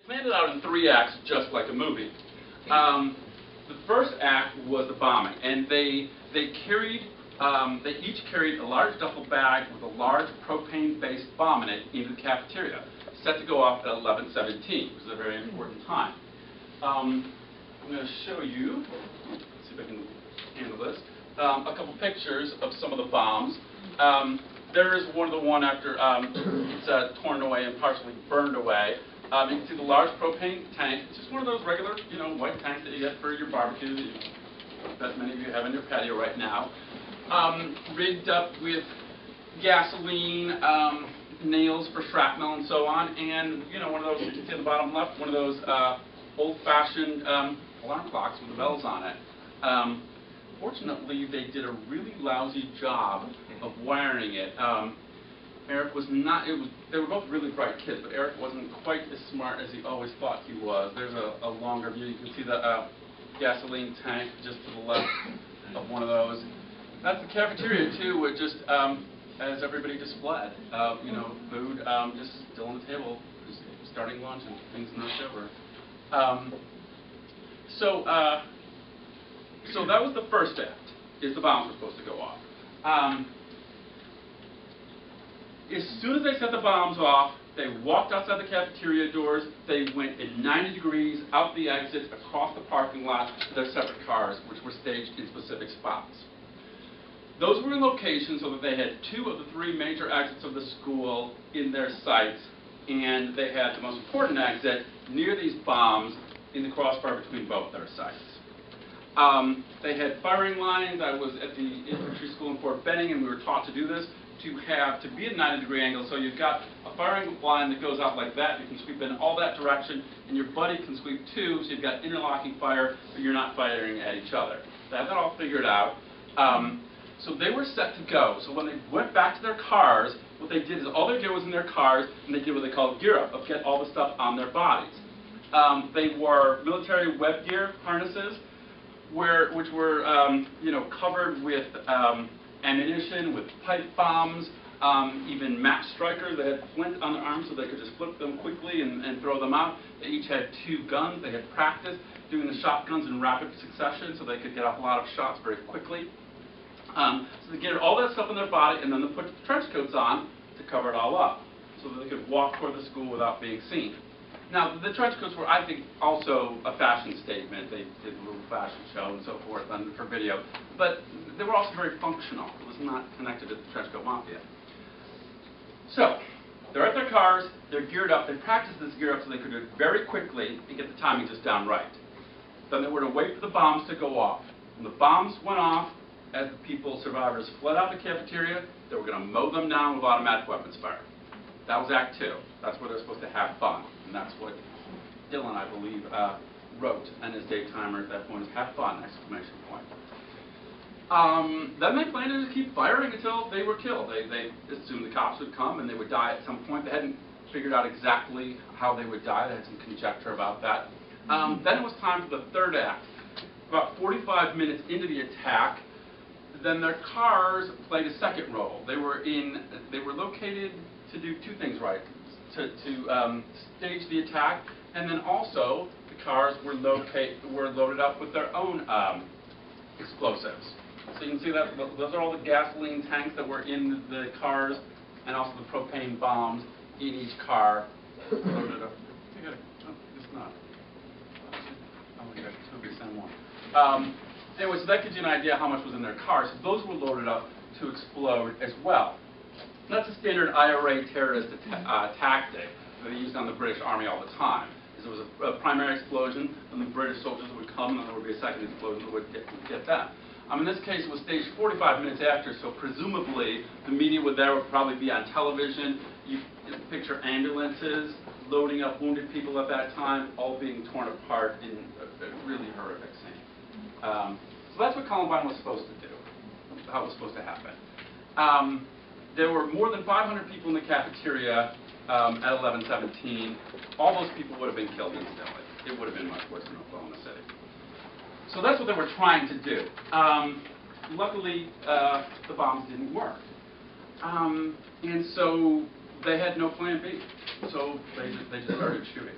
Planned it out in 3 acts, just like a movie. The first act was the bombing, and they each carried a large duffel bag with a large propane-based bomb in it into the cafeteria, set to go off at 11:17, which is a very important time. I'm going to show you, let's see if I can handle this, a couple pictures of some of the bombs. There is one after it's torn away and partially burned away. You can see the large propane tank. It's just one of those regular, white tanks that you get for your barbecue that many of you have in your patio right now. Rigged up with gasoline, nails for shrapnel and so on, and one of those, you can see at the bottom left, one of those old-fashioned alarm clocks with the bells on it. Fortunately, they did a really lousy job of wiring it. Eric was not, they were both really bright kids, but Eric wasn't quite as smart as he always thought he was. There's a longer view. You can see the gasoline tank just to the left of one of those. That's the cafeteria, too, with just, as everybody just fled. Food just still on the table, just starting lunch and things knocked over. So that was the first act, is the bombs were supposed to go off. As soon as they set the bombs off, they walked outside the cafeteria doors. They went at 90 degrees out the exits across the parking lot to their separate cars, which were staged in specific spots. Those were in locations so that they had 2 of the 3 major exits of the school in their sights, and they had the most important exit near these bombs in the crossbar between both their sites. They had firing lines. I was at the infantry school in Fort Benning, and we were taught to do this, to be at a 90-degree angle, so you've got a firing line that goes out like that. You can sweep in all that direction, and your buddy can sweep too, so you've got interlocking fire, but you're not firing at each other. They had that all figured out. So they were set to go. So when they went back to their cars, what they did is all their gear was in their cars, and they did what they called gear up, of get all the stuff on their bodies. They wore military web gear harnesses, which were covered with ammunition, with pipe bombs, even match strikers. They had flint on their arms so they could just flip them quickly and throw them out. They each had 2 guns. They had practice doing the shotguns in rapid succession so they could get off a lot of shots very quickly. So they get all that stuff on their body, and then they put trench coats on to cover it all up so that they could walk toward the school without being seen. Now, the trench coats were, I think, also a fashion statement. They did a little fashion show and so forth for video. But they were also very functional. It was not connected to the trench coat mafia. So, they're at their cars, they're geared up, they practiced this gear up so they could do it very quickly and get the timing just down right. Then they were to wait for the bombs to go off. When the bombs went off, as the survivors fled out the cafeteria, they were going to mow them down with automatic weapons fire. That was Act 2. That's where they're supposed to have fun. And that's what Dylan, I believe, wrote on his daytimer at that point, is have fun, exclamation point. Then they planned to just keep firing until they were killed. They assumed the cops would come and they would die at some point. They hadn't figured out exactly how they would die. They had some conjecture about that. Then it was time for the third act. About 45 minutes into the attack, then their cars played a second role. They were located to do 2 things right. To stage the attack, and then also the cars were loaded up with their own explosives. So you can see that those are all the gasoline tanks that were in the cars, and also the propane bombs in each car loaded up. Oh, it's not. Oh my gosh, it's going to be the same one. Anyway, so that gives you an idea how much was in their cars. So those were loaded up to explode as well. And that's a standard IRA terrorist tactic that they used on the British Army all the time. There was a primary explosion, and the British soldiers would come, and there would be a second explosion that would get them. In this case, it was staged 45 minutes after, so presumably the media would probably be on television. You picture ambulances loading up wounded people at that time, all being torn apart in a really horrific scene. So that's what Columbine was supposed to do, how it was supposed to happen. There were more than 500 people in the cafeteria at 11:17. All those people would have been killed instantly. It would have been much worse than Oklahoma City. So that's what they were trying to do. Luckily, the bombs didn't work. And so they had no plan B. So they just started shooting.